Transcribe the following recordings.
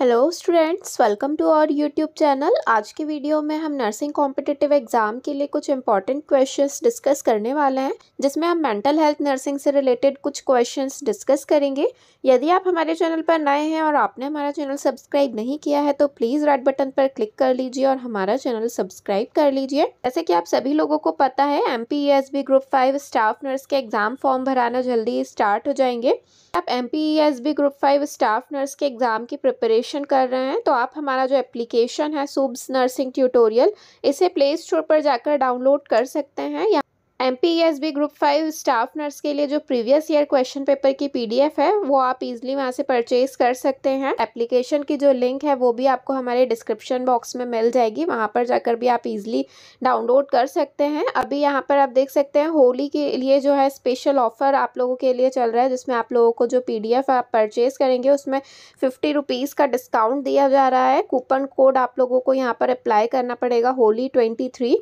Hello students, welcome to our YouTube channel. आज के video में हम नर्सिंग कॉम्पिटिटिव एग्जाम के लिए कुछ इंपॉर्टेंट क्वेश्चंस डिस्कस करने वाले हैं, जिसमें हम मेंटल हेल्थ नर्सिंग से रिलेटेड कुछ क्वेश्चंस डिस्कस करेंगे। यदि आप हमारे चैनल पर नए हैं और आपने हमारा चैनल सब्सक्राइब नहीं किया है तो प्लीज़ रेड बटन पर क्लिक कर लीजिए और हमारा चैनल सब्सक्राइब कर लीजिए। जैसे कि आप सभी लोगों को पता है, MPESB ग्रुप 5 स्टाफ नर्स के एग्ज़ाम फॉर्म भराना जल्दी स्टार्ट हो जाएंगे। आप MPESB ग्रुप 5 स्टाफ नर्स के एग्ज़ाम की प्रिपरेशन कर रहे हैं तो आप हमारा जो एप्लीकेशन है सूब्स नर्सिंग ट्यूटोरियल, इसे प्ले स्टोर पर जाकर डाउनलोड कर सकते हैं। MPESB ग्रुप 5 स्टाफ नर्स के लिए जो प्रीवियस ईयर क्वेश्चन पेपर की PDF है वो आप इजीली वहाँ से परचेज कर सकते हैं। एप्लीकेशन की जो लिंक है वो भी आपको हमारे डिस्क्रिप्शन बॉक्स में मिल जाएगी, वहाँ पर जाकर भी आप इजीली डाउनलोड कर सकते हैं। अभी यहाँ पर आप देख सकते हैं होली के लिए जो है स्पेशल ऑफर आप लोगों के लिए चल रहा है, जिसमें आप लोगों को जो PDF आप परचेज करेंगे उसमें 50 रुपीज़ का डिस्काउंट दिया जा रहा है। कूपन कोड आप लोगों को यहाँ पर अप्लाई करना पड़ेगा, होली23।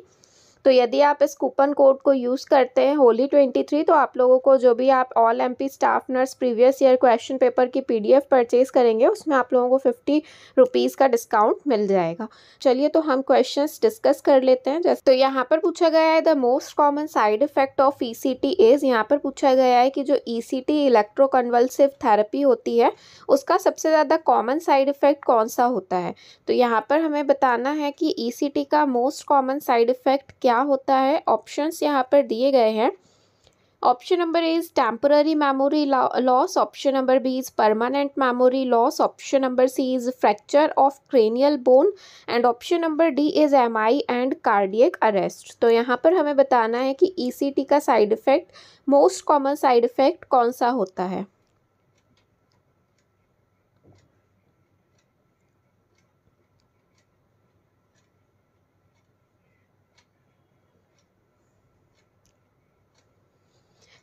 तो यदि आप इस कूपन कोड को यूज़ करते हैं होली23, तो आप लोगों को जो भी आप all MP staff nurse previous year question paper की PDF परचेज करेंगे उसमें आप लोगों को 50 रुपीज़ का डिस्काउंट मिल जाएगा। चलिए तो हम क्वेश्चंस डिस्कस कर लेते हैं। जैसे तो यहाँ पर पूछा गया है the most common side effect of ECT is, यहाँ पर पूछा गया है कि जो ECT इलेक्ट्रोकन्वल्सिव थेरेपी होती है उसका सबसे ज़्यादा कॉमन साइड इफेक्ट कौन सा होता है। तो यहाँ पर हमें बताना है कि ECT का मोस्ट कॉमन साइड इफेक्ट क्या होता है। ऑप्शंस यहाँ पर दिए गए हैं। Option number A is temporary memory loss, option number B is permanent memory loss, option number C is fracture of cranial bone and option number D is MI and cardiac arrest. तो यहाँ पर हमें बताना है कि ECT का side effect, most common side effect कौन सा होता है।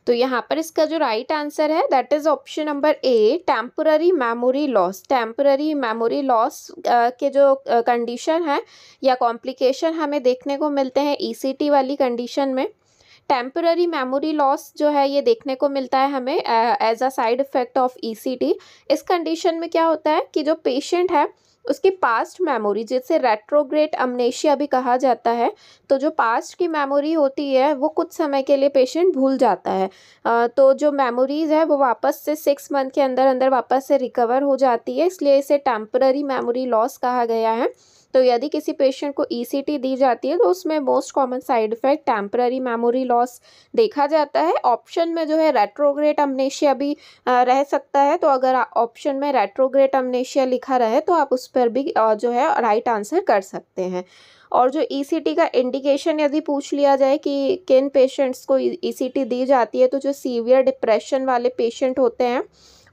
तो यहाँ पर इसका जो राइट आंसर है that is option number A, temporary memory loss. Temporary memory loss के जो कंडीशन है या कॉम्प्लिकेशन हमें देखने को मिलते हैं ECT वाली कंडीशन में। टेम्पररी मेमोरी लॉस जो है ये देखने को मिलता है हमें as a side effect of ECT। इस कंडीशन में क्या होता है कि जो पेशेंट है उसकी पास्ट मेमोरी, जिसे रेट्रोग्रेड अमनेशिया भी कहा जाता है, तो जो पास्ट की मेमोरी होती है वो कुछ समय के लिए पेशेंट भूल जाता है। तो जो मेमोरीज़ है वो वापस से 6 मंथ के अंदर अंदर वापस से रिकवर हो जाती है, इसलिए इसे टेम्पररी मेमोरी लॉस कहा गया है। तो यदि किसी पेशेंट को ECT दी जाती है तो उसमें most common side effect temporary memory loss देखा जाता है। ऑप्शन में जो है रेट्रोग्रेड अमनेशिया भी रह सकता है, तो अगर ऑप्शन में रेट्रोग्रेड अमनेशिया लिखा रहे तो आप उस पर भी जो है राइट आंसर कर सकते हैं। और जो ECT का इंडिकेशन यदि पूछ लिया जाए कि किन पेशेंट्स को ECT दी जाती है, तो जो सीवियर डिप्रेशन वाले पेशेंट होते हैं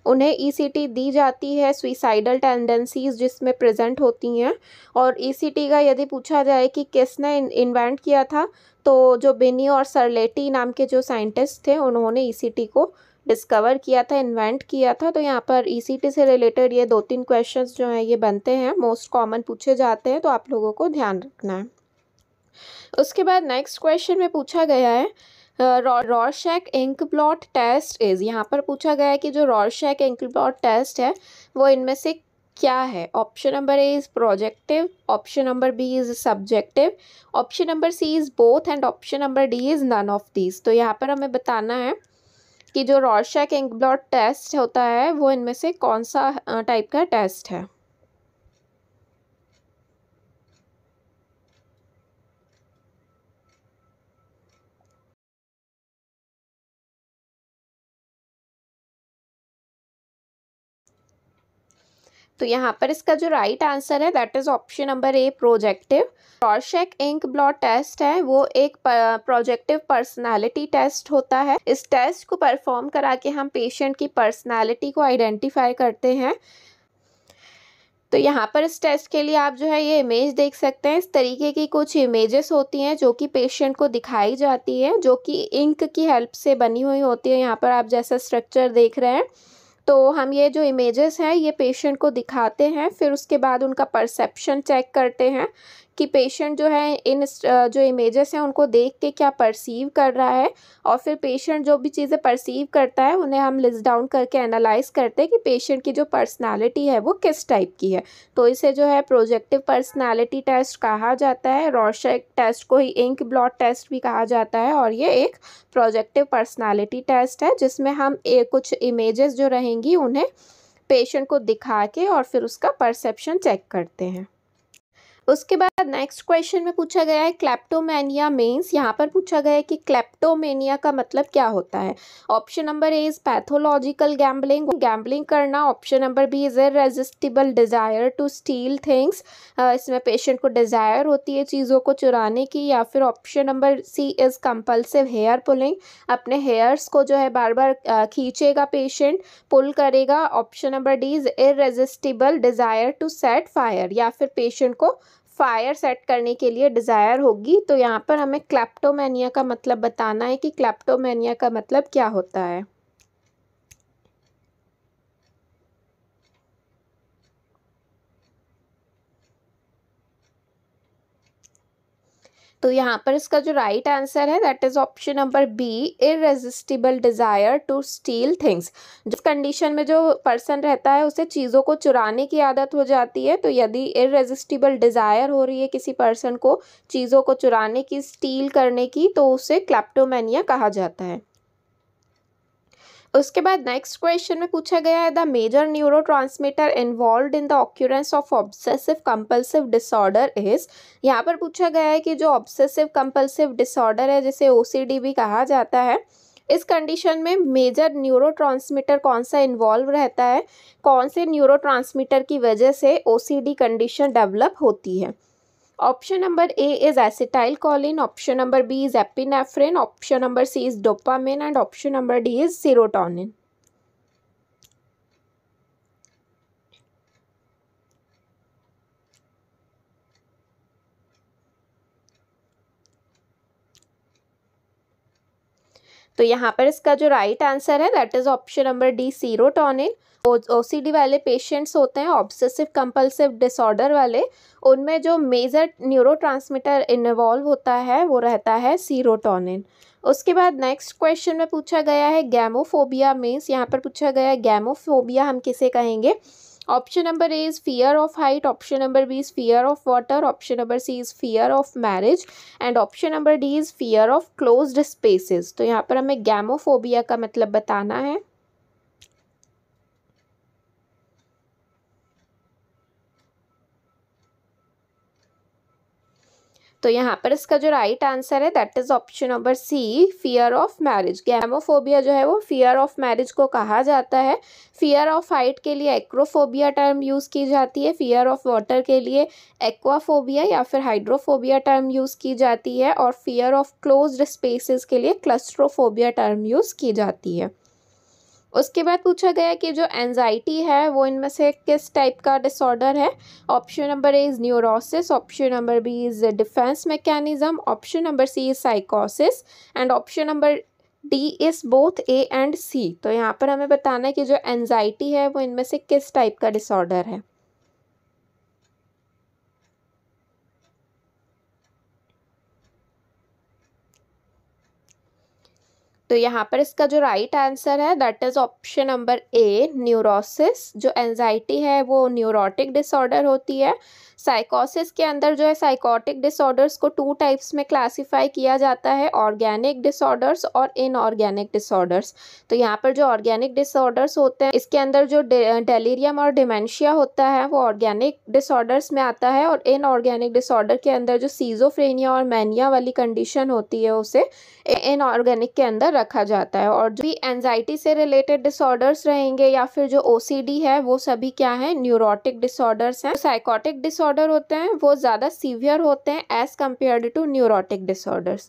उन्हें ECT दी जाती है, सुइसाइडल टेंडेंसीज जिसमें प्रेजेंट होती हैं। और ECT का यदि पूछा जाए कि किसने इन्वेंट किया था, तो जो बिनी और सरलेटी नाम के जो साइंटिस्ट थे उन्होंने ECT को डिस्कवर किया था, इन्वेंट किया था। तो यहाँ पर ECT से रिलेटेड ये 2-3 क्वेश्चंस जो हैं ये बनते हैं, मोस्ट कॉमन पूछे जाते हैं, तो आप लोगों को ध्यान रखना है। उसके बाद नेक्स्ट क्वेश्चन में पूछा गया है रॉर्शैक इंक ब्लॉट टेस्ट इज़, यहाँ पर पूछा गया है कि जो रॉर्शैक इंक ब्लॉट टेस्ट है वो इनमें से क्या है। Option number A is projective, option number B is subjective, option number C is both and option number D is none of these. तो यहाँ पर हमें बताना है कि जो रॉर्शैक इंक ब्लॉट टेस्ट होता है वो इनमें से कौन सा टाइप का टेस्ट है। तो यहाँ पर इसका जो राइट आंसर है that is option number A, projective. Rorschach ink blot test है वो एक प्रोजेक्टिव पर्सनालिटी टेस्ट होता है। इस टेस्ट को परफॉर्म करा के हम पेशेंट की पर्सनालिटी को आइडेंटिफाई करते हैं। तो यहाँ पर इस टेस्ट के लिए आप जो है ये इमेज देख सकते हैं। इस तरीके की कुछ इमेजेस होती हैं जो कि पेशेंट को दिखाई जाती है, जो कि इंक की हेल्प से बनी हुई होती है। यहाँ पर आप जैसा स्ट्रक्चर देख रहे हैं, तो हम ये जो इमेजेस हैं ये पेशेंट को दिखाते हैं, फिर उसके बाद उनका परसेप्शन चेक करते हैं कि पेशेंट जो है इन जो इमेजेस हैं उनको देख के क्या परसीव कर रहा है, और फिर पेशेंट जो भी चीज़ें परसीव करता है उन्हें हम लिस्ट डाउन करके एनालाइज करते हैं कि पेशेंट की जो पर्सनालिटी है वो किस टाइप की है। तो इसे जो है प्रोजेक्टिव पर्सनालिटी टेस्ट कहा जाता है। रॉर्शक टेस्ट को ही इंक ब्लॉट टेस्ट भी कहा जाता है, और ये एक प्रोजेक्टिव पर्सनालिटी टेस्ट है जिसमें हम कुछ इमेजेस जो रहेंगी उन्हें पेशेंट को दिखा के और फिर उसका परसेप्शन चेक करते हैं। उसके बाद नेक्स्ट क्वेश्चन में पूछा गया है क्लेप्टोमेनिया मीन्स। यहाँ पर पूछा गया है कि क्लेप्टोमेनिया का मतलब क्या होता है। Option number A is pathological gambling, gambling करना। Option number B is irresistible desire to steal things, इसमें पेशेंट को डिज़ायर होती है चीज़ों को चुराने की। या फिर option number C is compulsive hair pulling, अपने हेयर्स को जो है बार बार खींचेगा पेशेंट, पुल करेगा। Option number D is irresistible desire to set fire, या फिर पेशेंट को फायर सेट करने के लिए डिज़ायर होगी। तो यहाँ पर हमें क्लेप्टोमेनिया का मतलब बताना है कि क्लेप्टोमेनिया का मतलब क्या होता है। तो यहाँ पर इसका जो राइट आंसर है that is option number B, irresistible desire to steal things. जिस कंडीशन में जो पर्सन रहता है उसे चीज़ों को चुराने की आदत हो जाती है, तो यदि इररेजिस्टिबल डिज़ायर हो रही है किसी पर्सन को चीज़ों को चुराने की, स्टील करने की, तो उसे क्लेप्टोमेनिया कहा जाता है। उसके बाद नेक्स्ट क्वेश्चन में पूछा गया है the major neurotransmitter involved in the occurrence of obsessive compulsive disorder is. यहाँ पर पूछा गया है कि जो ऑब्सेसिव कंपल्सिव डिसऑर्डर है जिसे ओसीडी भी कहा जाता है, इस कंडीशन में मेजर न्यूरोट्रांसमीटर कौन सा इन्वॉल्व रहता है, कौन से न्यूरोट्रांसमीटर की वजह से ओसीडी कंडीशन डेवलप होती है। Option number A is acetylcholine, option number B is epinephrine, option number C is dopamine and option number D is serotonin. तो यहाँ पर इसका जो राइट आंसर है that is option number D, serotonin. OCD वाले patients होते हैं, obsessive compulsive disorder वाले, उनमें जो मेजर न्यूरोट्रांसमीटर इन्वॉल्व होता है वो रहता है सेरोटोनिन। उसके बाद नेक्स्ट क्वेश्चन में पूछा गया है गैमोफोबिया मीन्स। यहाँ पर पूछा गया है गैमोफोबिया हम किसे कहेंगे। Option number A is fear of height, option number B is fear of water, option number C is fear of marriage and option number D is fear of closed spaces. तो यहाँ पर हमें gamophobia का मतलब बताना है। तो यहाँ पर इसका जो राइट आंसर है that is option number C, fear of marriage. Gamophobia जो है वो फियर ऑफ मैरिज को कहा जाता है। फियर ऑफ हाइट के लिए एक्रोफोबिया टर्म यूज़ की जाती है, फियर ऑफ वाटर के लिए एक्वाफोबिया या फिर हाइड्रोफोबिया टर्म यूज़ की जाती है, और फियर ऑफ क्लोज्ड स्पेसेस के लिए क्लस्ट्रोफोबिया टर्म यूज़ की जाती है। उसके बाद पूछा गया कि जो एंजाइटी है वो इनमें से किस टाइप का डिसऑर्डर है। Option number A is neurosis, option number B is defence mechanism, option number C is साइकोसिस and option number D is both A and C. तो यहाँ पर हमें बताना है कि जो एंजाइटी है वो इनमें से किस टाइप का डिसऑर्डर है। तो यहाँ पर इसका जो राइट आंसर है that is option number A, neurosis. जो एंजाइटी है वो न्यूरोटिक डिसऑर्डर होती है। साइकोसिस के अंदर जो है साइकोटिक डिसऑर्डर्स को 2 टाइप्स में क्लासिफाई किया जाता है, ऑर्गेनिक डिसऑर्डर्स और इनऑर्गेनिक डिसऑर्डर्स। तो यहाँ पर जो ऑर्गेनिक डिसऑर्डर्स होते हैं इसके अंदर जो डेलीरियम और डिमेंशिया होता है वो ऑर्गेनिक डिसऑर्डर्स में आता है, और इनऑर्गेनिक डिसऑर्डर के अंदर जो सीजोफ्रेनिया और मैनिया वाली कंडीशन होती है उसे इनऑर्गेनिक के अंदर रखा जाता है। और जो भी एंजाइटी से रिलेटेड डिसऑर्डर्स रहेंगे या फिर जो ओसीडी है वो सभी क्या है, न्यूरोटिक डिसऑर्डर्स हैं। साइकोटिक डिसऑर्डर होते हैं वो ज़्यादा सीवियर होते हैं as compared to neurotic disorders.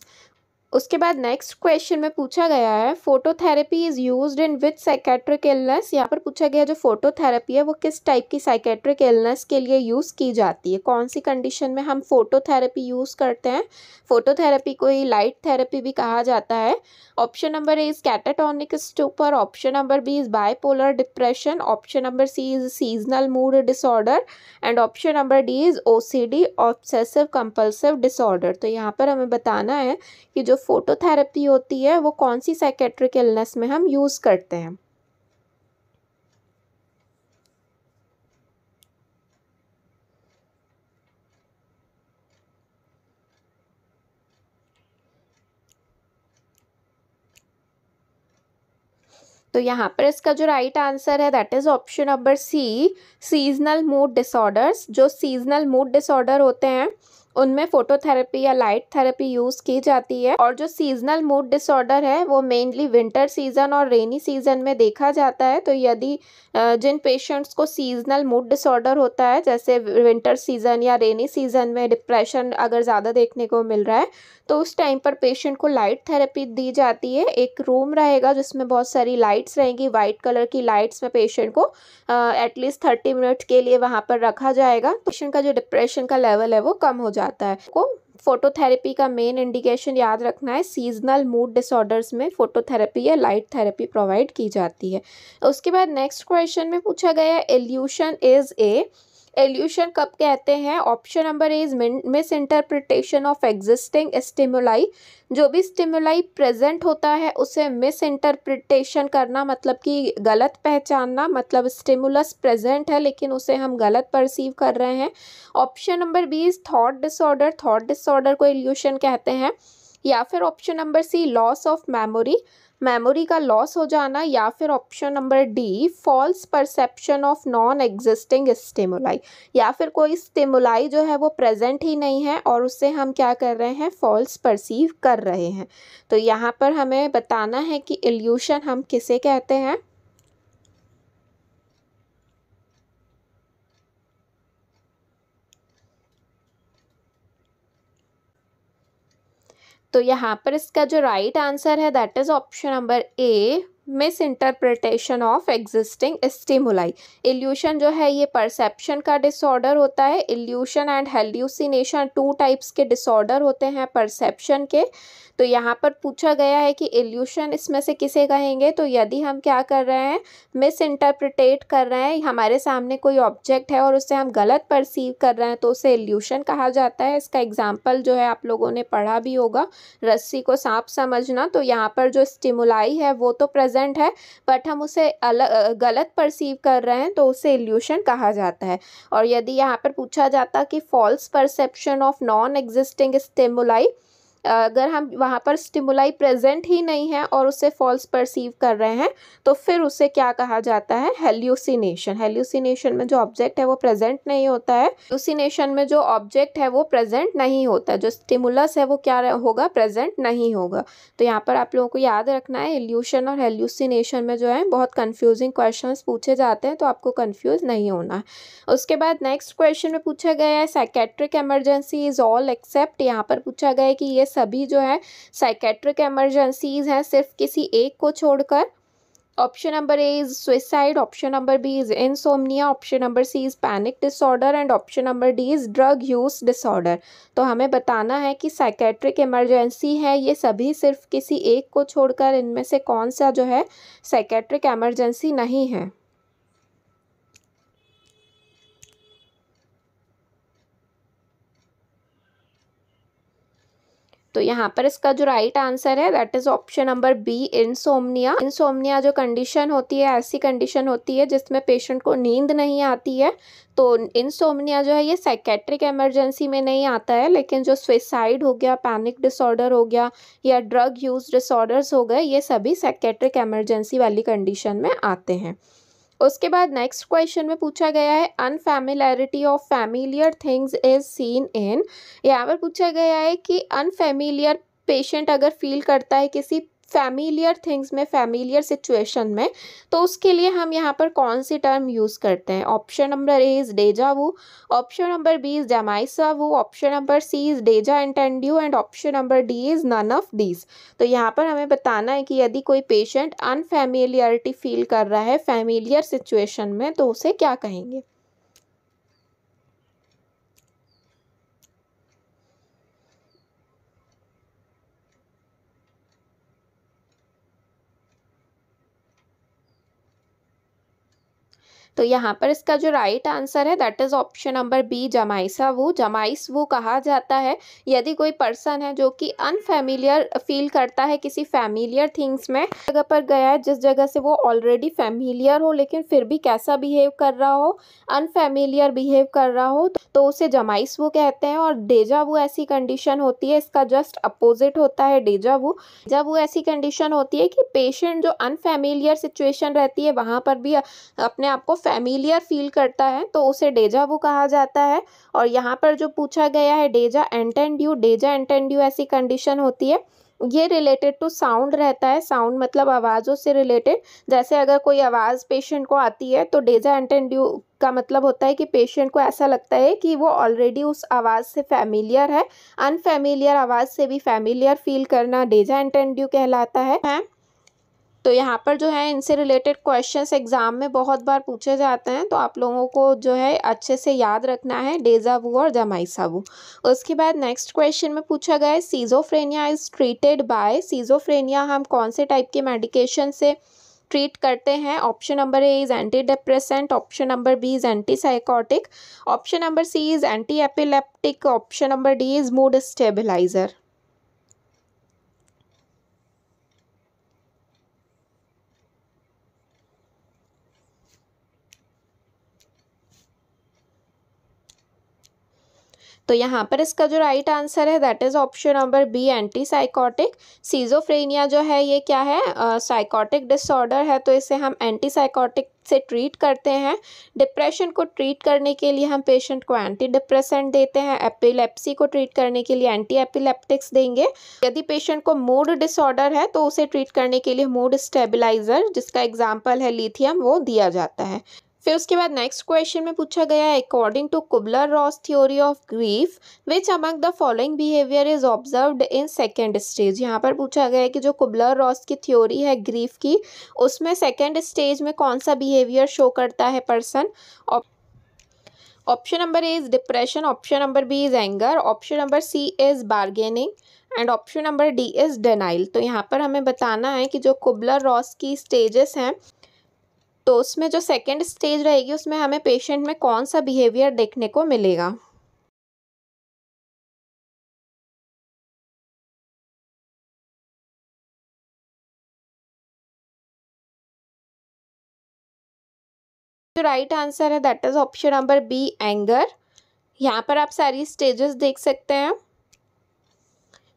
उसके बाद नेक्स्ट क्वेश्चन में पूछा गया है phototherapy is used in which psychiatric illness. यहाँ पर पूछा गया जो फोटोथेरेपी है वो किस टाइप की साइकेट्रिक इलनेस के लिए यूज़ की जाती है, कौन सी कंडीशन में हम फोटोथेरेपी यूज़ करते हैं। फोटोथेरेपी को ही लाइट थेरेपी भी कहा जाता है। Option number A is catatonic stupor, option number B is bipolar depression, option number C is seasonal mood disorder and option number D is OCD obsessive compulsive disorder. तो यहाँ पर हमें बताना है कि जो फोटोथेरेपी होती है वो कौन सी साइकेट्रिक इलनेस में हम यूज़ करते हैं। तो यहाँ पर इसका जो राइट आंसर है that is option number C, seasonal mood disorders. जो सीजनल मूड डिसऑर्डर होते हैं उनमें फोटोथेरेपी या लाइट थेरेपी यूज़ की जाती है। और जो सीजनल मूड डिसऑर्डर है वो मेनली विंटर सीजन और रेनी सीजन में देखा जाता है। तो यदि जिन पेशेंट्स को सीजनल मूड डिसऑर्डर होता है, जैसे विंटर सीजन या रेनी सीजन में डिप्रेशन अगर ज़्यादा देखने को मिल रहा है, तो उस टाइम पर पेशेंट को लाइट थेरेपी दी जाती है। एक रूम रहेगा जिसमें बहुत सारी लाइट्स रहेंगी, वाइट कलर की लाइट्स में पेशेंट को एटलीस्ट 30 मिनट के लिए वहाँ पर रखा जाएगा। पेशेंट का जो डिप्रेशन का लेवल है वो कम हो जाता है। को फोटोथेरेपी का मेन इंडिकेशन याद रखना है, सीजनल मूड डिसऑर्डर्स में फोटोथेरेपी या लाइट थेरेपी प्रोवाइड की जाती है। उसके बाद नेक्स्ट क्वेश्चन में पूछा गया है इल्यूशन इज ए। इल्यूशन कब कहते हैं। Option number A is miss interpretation of existing stimuli. जो भी स्टिमुलाई प्रेजेंट होता है उसे मिस इंटरप्रिटेशन करना, मतलब कि गलत पहचानना, मतलब स्टिमुलस प्रेजेंट है लेकिन उसे हम गलत परसीव कर रहे हैं। Option number B is thought disorder. Thought disorder को इल्यूशन कहते हैं। या फिर option number C loss of memory, memory का लॉस हो जाना। या फिर option number D false perception of non existing stimuli, या फिर कोई स्टिमुलाई जो है वो प्रेजेंट ही नहीं है और उससे हम क्या कर रहे हैं, फॉल्स परसीव कर रहे हैं। तो यहाँ पर हमें बताना है कि इल्यूशन हम किसे कहते हैं। तो यहाँ पर इसका जो राइट आंसर है that is option number A, miss interpretation of existing stimuli. Evolution जो है ये परसेप्शन का डिसऑर्डर होता है। इल्यूशन एंड हेल्यूसिनेशन 2 टाइप्स के डिसऑर्डर होते हैं परसेप्शन के। तो यहाँ पर पूछा गया है कि इल्यूशन इसमें से किसे कहेंगे। तो यदि हम क्या कर रहे हैं, मिस इंटरप्रिटेट कर रहे हैं, हमारे सामने कोई ऑब्जेक्ट है और उससे हम गलत परसीव कर रहे हैं, तो उसे इल्यूशन कहा जाता है। इसका एग्जाम्पल जो है आप लोगों ने पढ़ा भी होगा, रस्सी को सांप समझना। तो यहाँ पर जो स्टिमुलाई है वो तो प्रेजेंट है बट हम उसे गलत परसीव कर रहे हैं, तो उसे इल्यूशन कहा जाता है। और यदि यहाँ पर पूछा जाता कि false perception of non existing stimuli, अगर हम वहाँ पर स्टिमुलाई प्रेजेंट ही नहीं है और उसे फॉल्स परसीव कर रहे हैं, तो फिर उसे क्या कहा जाता है, हेल्यूसिनेशन। हेल्यूसिनेशन में जो ऑब्जेक्ट है वो प्रेजेंट नहीं होता है। हेल्यूसिनेशन में जो ऑब्जेक्ट है वो प्रेजेंट नहीं होता, जो स्टिमुलस है वो क्या होगा, प्रेजेंट नहीं होगा। तो यहाँ पर आप लोगों को याद रखना है, इल्यूशन और हेल्यूसिनेशन में जो है बहुत कन्फ्यूजिंग क्वेश्चन पूछे जाते हैं, तो आपको कन्फ्यूज नहीं होना है। उसके बाद नेक्स्ट क्वेश्चन में पूछा गया है psychiatric emergency is all except. यहाँ पर पूछा गया है कि ये सभी जो है साइकेट्रिक इमरजेंसीज हैं सिर्फ किसी एक को छोड़कर। Option number A is suicide, option number B is insomnia, option number C is panic disorder and option number D is drug use disorder. तो हमें बताना है कि साइकेट्रिक इमरजेंसी है ये सभी सिर्फ किसी एक को छोड़कर, इनमें से कौन सा जो है साइकेट्रिक इमरजेंसी नहीं है। तो यहाँ पर इसका जो राइट आंसर है that is option number B, insomnia. Insomnia जो कंडीशन होती है, ऐसी कंडीशन होती है जिसमें पेशेंट को नींद नहीं आती है। तो इंसोम्निया जो है ये साइकेट्रिक इमरजेंसी में नहीं आता है, लेकिन जो सुसाइड हो गया, पैनिक डिसऑर्डर हो गया या ड्रग यूज डिसऑर्डर्स हो गए, ये सभी साइकेट्रिक इमरजेंसी वाली कंडीशन में आते हैं। उसके बाद नेक्स्ट क्वेश्चन में पूछा गया है unfamiliarity of familiar things is seen in. यहाँ पर पूछा गया है कि अनफैमिलियर पेशेंट अगर फील करता है किसी फैमिलियर थिंग्स में, फैमिलियर सिचुएशन में, तो उसके लिए हम यहाँ पर कौन सी टर्म यूज़ करते हैं? Option number A is deja vu, option number B is jamais vu, option number C is deja entendu and option number D is none of these. तो यहाँ पर हमें बताना है कि यदि कोई पेशेंट अनफैमिलियरिटी फील कर रहा है फैमिलियर सिचुएशन में तो उसे क्या कहेंगे? तो यहाँ पर इसका जो राइट आंसर है that is option number B, jamais vu. Jamais vu कहा जाता है यदि कोई पर्सन है जो कि अनफैमिलियर फील करता है किसी फैमिलियर थिंग्स में, जगह पर गया है जिस जगह से वो ऑलरेडी फैमिलियर हो लेकिन फिर भी कैसा बिहेव कर रहा हो, अनफैमिलियर बिहेव कर रहा हो, तो उसे जमाइस वू कहते हैं। और डेजा वू ऐसी कंडीशन होती है, इसका जस्ट अपोजिट होता है डेजा वू। डेजा वू ऐसी कंडीशन होती है कि पेशेंट जो अनफैमिलियर सिचुएशन रहती है वहाँ पर भी अपने आप को फैमिलियर फील करता है तो उसे डेजा वू कहा जाता है। और यहाँ पर जो पूछा गया है डेजा एंटेंड्यू, डेजा एंटेंड्यू ऐसी कंडीशन होती है, ये रिलेटेड टू साउंड रहता है। साउंड मतलब आवाज़ों से रिलेटेड। जैसे अगर कोई आवाज़ पेशेंट को आती है तो डेजा एंटेंड्यू का मतलब होता है कि पेशेंट को ऐसा लगता है कि वो ऑलरेडी उस आवाज़ से फैमिलियर है। अनफैमिलियर आवाज़ से भी फैमिलियर फील करना डेजा एंटेंड्यू कहलाता है। तो यहाँ पर जो है इनसे रिलेटेड क्वेश्चंस एग्जाम में बहुत बार पूछे जाते हैं, तो आप लोगों को जो है अच्छे से याद रखना है डेजा वू और जमाइसा वू। उसके बाद नेक्स्ट क्वेश्चन में पूछा गया है schizophrenia is treated by. Schizophrenia हम कौन से टाइप के मेडिकेशन से ट्रीट करते हैं? Option number A is antidepressant, option number B is antipsychotic, option number C is antiepileptic, option number D is mood stabiliser. तो यहाँ पर इसका जो राइट आंसर है that is option number B, antipsychotic. Schizophrenia जो है ये क्या है? साइकोटिक डिसऑर्डर है, तो इसे हम एंटी साइकोटिक से ट्रीट करते हैं। डिप्रेशन को ट्रीट करने के लिए हम पेशेंट को एंटी डिप्रेसेंट देते हैं। एपिलेप्सी को ट्रीट करने के लिए एंटी एपिलेप्टिक्स देंगे। यदि पेशेंट को मूड डिसऑर्डर है तो उसे ट्रीट करने के लिए मूड स्टेबलाइजर, जिसका एग्जाम्पल है लिथियम, वो दिया जाता है। फिर उसके बाद नेक्स्ट क्वेश्चन में पूछा गया है according to Kubler Ross theory of grief which among the following behaviour is observed in second stage. यहाँ पर पूछा गया है कि जो कुबलर रॉस की थ्योरी है ग्रीफ की, उसमें सेकेंड स्टेज में कौन सा बिहेवियर शो करता है person? Option number A is depression, option number B is anger, option number C is bargaining and option number D is denial. तो यहाँ पर हमें बताना है कि जो कुबलर रॉस की स्टेजेस हैं तो उसमें जो सेकेंड स्टेज रहेगी उसमें हमें पेशेंट में कौन सा बिहेवियर देखने को मिलेगा। जो राइट आंसर है that is option number B, anger. यहाँ पर आप सारी स्टेजेस देख सकते हैं।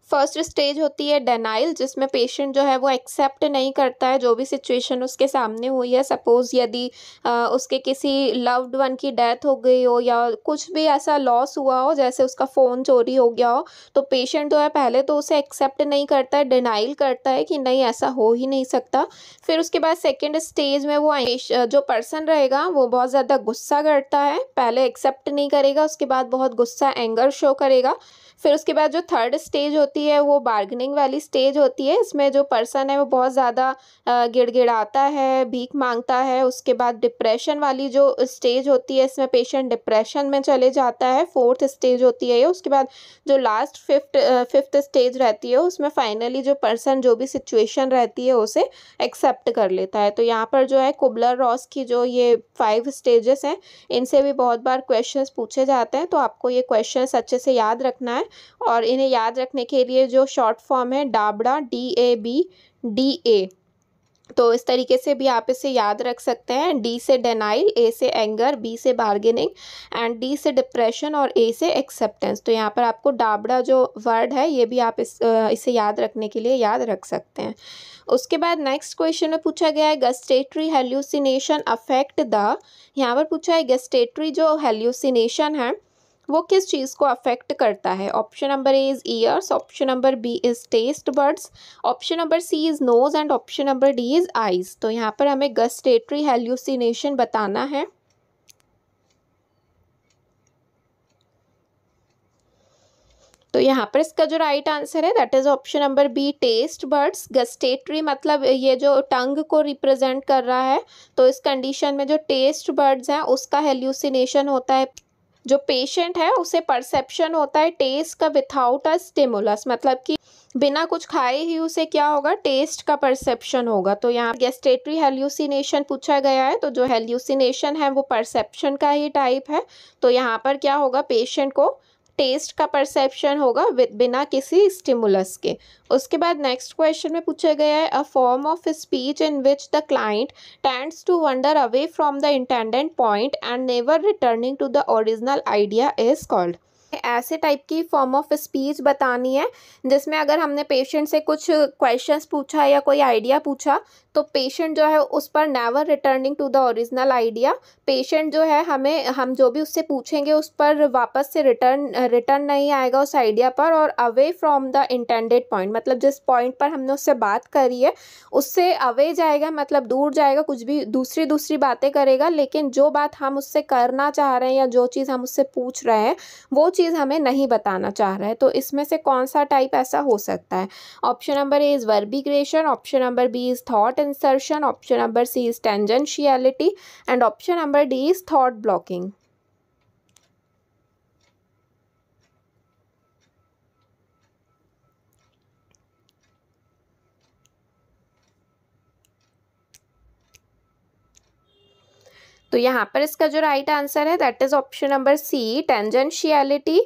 फर्स्ट स्टेज होती है डेनाइल, जिसमें पेशेंट जो है वो एक्सेप्ट नहीं करता है जो भी सिचुएशन उसके सामने हुई है। सपोज़ यदि उसके किसी लव्ड वन की डेथ हो गई हो या कुछ भी ऐसा लॉस हुआ हो, जैसे उसका फ़ोन चोरी हो गया हो, तो पेशेंट जो है पहले तो उसे एक्सेप्ट नहीं करता है, डिनाइल करता है कि नहीं ऐसा हो ही नहीं सकता। फिर उसके बाद सेकेंड स्टेज में वो जो पर्सन रहेगा वो बहुत ज़्यादा गुस्सा करता है, पहले एक्सेप्ट नहीं करेगा, उसके बाद बहुत गुस्सा एंगर शो करेगा। फिर उसके बाद जो थर्ड स्टेज होती है वो बार्गेनिंग वाली स्टेज होती है। इसमें जो पर्सन है वो बहुत ज़्यादा गिड़गिड़ाता है, भीख मांगता है। उसके बाद डिप्रेशन वाली जो स्टेज होती है इसमें पेशेंट डिप्रेशन में चले जाता है, फोर्थ स्टेज होती है ये। उसके बाद जो लास्ट फिफ्थ स्टेज रहती है उसमें फाइनली जो पर्सन जो भी सिचुएशन रहती है उसे एक्सेप्ट कर लेता है। तो यहाँ पर जो है कुबलर रॉस की जो ये 5 स्टेजेस हैं इनसे भी बहुत बार क्वेश्चंस पूछे जाते हैं, तो आपको ये क्वेश्चंस अच्छे से याद रखना है। और इन्हें याद रखने के लिए जो शॉर्ट फॉर्म है डाबड़ा, DABDA, तो इस तरीके से भी आप इसे याद रख सकते हैं। डी से डेनाइल, ए से एंगर, बी से बार्गेनिंग एंड डी से डिप्रेशन और ए से एक्सेप्टेंस। तो यहाँ पर आपको डाबड़ा जो वर्ड है ये भी आप इसे याद रखने के लिए याद रख सकते हैं। उसके बाद नेक्स्ट क्वेश्चन में पूछा गया है गस्टेटरी हेल्यूसिनेशन अफेक्ट द। यहाँ पर पूछा है गस्टेटरी जो हेल्यूसिनेशन है वो किस चीज़ को अफेक्ट करता है। Option number A is ears, option number B is taste buds, option number C is nose and option number D is eyes. तो यहाँ पर हमें गस्टेटरी हेल्यूसिनेशन बताना है। तो यहाँ पर इसका जो राइट आंसर है that is option number B taste buds. Gustatory मतलब ये जो टंग को रिप्रेजेंट कर रहा है, तो इस कंडीशन में जो टेस्ट बड्स हैं उसका हेल्यूसिनेशन होता है। जो पेशेंट है उसे परसेप्शन होता है टेस्ट का विथआउट अ स्टिमुलस, मतलब कि बिना कुछ खाए ही उसे क्या होगा, टेस्ट का परसेप्शन होगा। तो यहाँ गैस्ट्रेटरी हेल्यूसिनेशन पूछा गया है, तो जो हेल्यूसिनेशन है वो परसेप्शन का ही टाइप है। तो यहाँ पर क्या होगा, पेशेंट को टेस्ट का परसेप्शन होगा बिना किसी स्टिमुलस के। उसके बाद नेक्स्ट क्वेश्चन में पूछा गया है, a form of speech in which the client tends to wander away from the intended point and never returning to the original idea is called. ऐसे टाइप की फॉर्म ऑफ स्पीच बतानी है जिसमें अगर हमने पेशेंट से कुछ क्वेश्चंस पूछा या कोई आइडिया पूछा तो पेशेंट जो है उस पर never returning to the original idea, patient जो है हम जो भी उससे पूछेंगे उस पर वापस से रिटर्न नहीं आएगा उस आइडिया पर, और away from the intended point मतलब जिस पॉइंट पर हमने उससे बात करी है उससे अवे जाएगा, मतलब दूर जाएगा, कुछ भी दूसरी बातें करेगा, लेकिन जो बात हम उससे करना चाह रहे हैं या जो चीज़ हम उससे पूछ रहे हैं वो चीज़ हमें नहीं बताना चाह रहा है। तो इसमें से कौन सा टाइप ऐसा हो सकता है। Option number A is verbigeration, option number B is thought insertion, option number C is tangentiality and option number D is thought blocking. तो यहाँ पर इसका जो राइट आंसर है that is option number C tangentiality.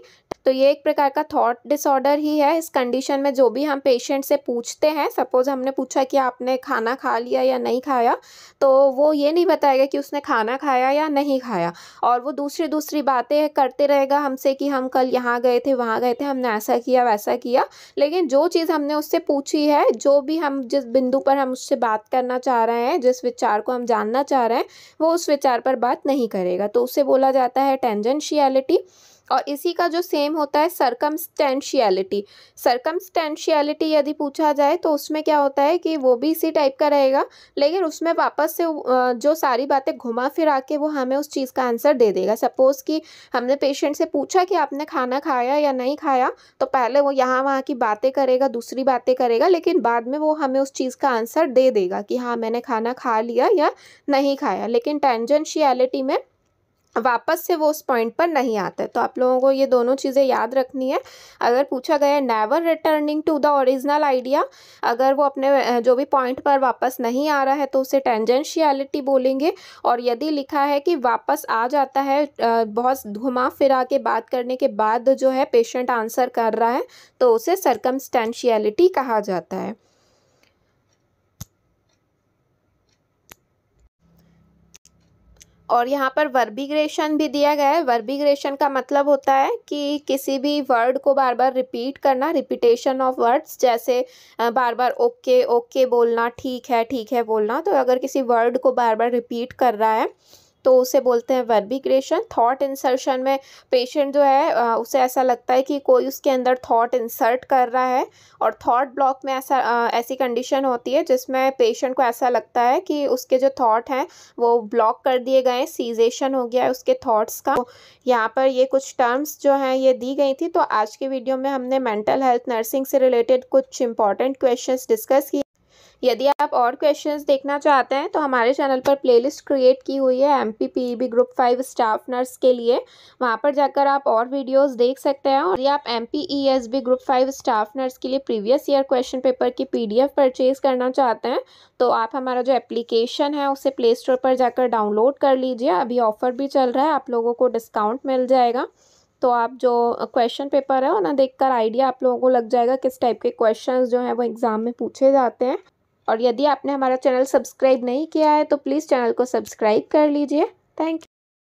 तो ये एक प्रकार का थॉट डिसऑर्डर ही है। इस कंडीशन में जो भी हम पेशेंट से पूछते हैं, सपोज हमने पूछा कि आपने खाना खा लिया या नहीं खाया, तो वो ये नहीं बताएगा कि उसने खाना खाया या नहीं खाया, और वो दूसरी बातें करते रहेगा हमसे कि हम कल यहाँ गए थे वहाँ गए थे, हमने ऐसा किया वैसा किया, लेकिन जो चीज़ हमने उससे पूछी है, जो भी हम जिस बिंदु पर हम उससे बात करना चाह रहे हैं, जिस विचार को हम जानना चाह रहे हैं, वो उस विचार पर बात नहीं करेगा, तो उसे बोला जाता है टेंजेंशियलिटी। और इसी का जो सेम होता है सर्कमस्टेंशियलिटी। सर्कमस्टेंशियलिटी यदि पूछा जाए तो उसमें क्या होता है कि वो भी इसी टाइप का रहेगा, लेकिन उसमें वापस से जो सारी बातें घुमा फिरा के वो हमें उस चीज़ का आंसर दे देगा। सपोज़ कि हमने पेशेंट से पूछा कि आपने खाना खाया या नहीं खाया, तो पहले वो यहाँ वहाँ की बातें करेगा, दूसरी बातें करेगा, लेकिन बाद में वो हमें उस चीज़ का आंसर दे देगा कि हाँ मैंने खाना खा लिया या नहीं खाया। लेकिन टेंजेंशियलिटी में वापस से वो उस पॉइंट पर नहीं आता है। तो आप लोगों को ये दोनों चीज़ें याद रखनी है। अगर पूछा गया है never returning to the original idea, अगर वो अपने जो भी पॉइंट पर वापस नहीं आ रहा है तो उसे टेंजेंशियलिटी बोलेंगे, और यदि लिखा है कि वापस आ जाता है बहुत घुमा फिरा के बात करने के बाद जो है पेशेंट आंसर कर रहा है, तो उसे सर्कमस्टेंशियलिटी कहा जाता है। और यहाँ पर वर्बिग्रेशन भी दिया गया है। वर्बिग्रेशन का मतलब होता है कि किसी भी वर्ड को बार बार रिपीट करना, रिपीटेशन ऑफ वर्ड्स, जैसे बार बार ओके ओके बोलना, ठीक है बोलना। तो अगर किसी वर्ड को बार बार रिपीट कर रहा है तो उसे बोलते हैं वर्बिग्रेशन। थॉट इंसर्शन में पेशेंट जो है उसे ऐसा लगता है कि कोई उसके अंदर थॉट इंसर्ट कर रहा है, और थॉट ब्लॉक में ऐसी कंडीशन होती है जिसमें पेशेंट को ऐसा लगता है कि उसके जो थॉट हैं वो ब्लॉक कर दिए गए, सीजेशन हो गया है उसके थॉट्स का। तो यहाँ पर ये कुछ टर्म्स जो हैं ये दी गई थी। तो आज के वीडियो में हमने मेंटल हेल्थ नर्सिंग से रिलेटेड कुछ इंपॉर्टेंट क्वेश्चंस डिस्कस किए। यदि आप और क्वेश्चंस देखना चाहते हैं तो हमारे चैनल पर प्लेलिस्ट क्रिएट की हुई है MPPEB ग्रुप 5 स्टाफ नर्स के लिए, वहां पर जाकर आप और वीडियोस देख सकते हैं। और यदि आप MPESB ग्रुप 5 स्टाफ नर्स के लिए प्रीवियस ईयर क्वेश्चन पेपर की PDF परचेज करना चाहते हैं तो आप हमारा जो एप्लीकेशन है उसे प्ले स्टोर पर जाकर डाउनलोड कर लीजिए। अभी ऑफर भी चल रहा है, आप लोगों को डिस्काउंट मिल जाएगा। तो आप जो क्वेश्चन पेपर है वो ना देखकर आइडिया आप लोगों को लग जाएगा किस टाइप के क्वेश्चंस जो हैं वो एग्ज़ाम में पूछे जाते हैं। और यदि आपने हमारा चैनल सब्सक्राइब नहीं किया है तो प्लीज़ चैनल को सब्सक्राइब कर लीजिए। Thank you.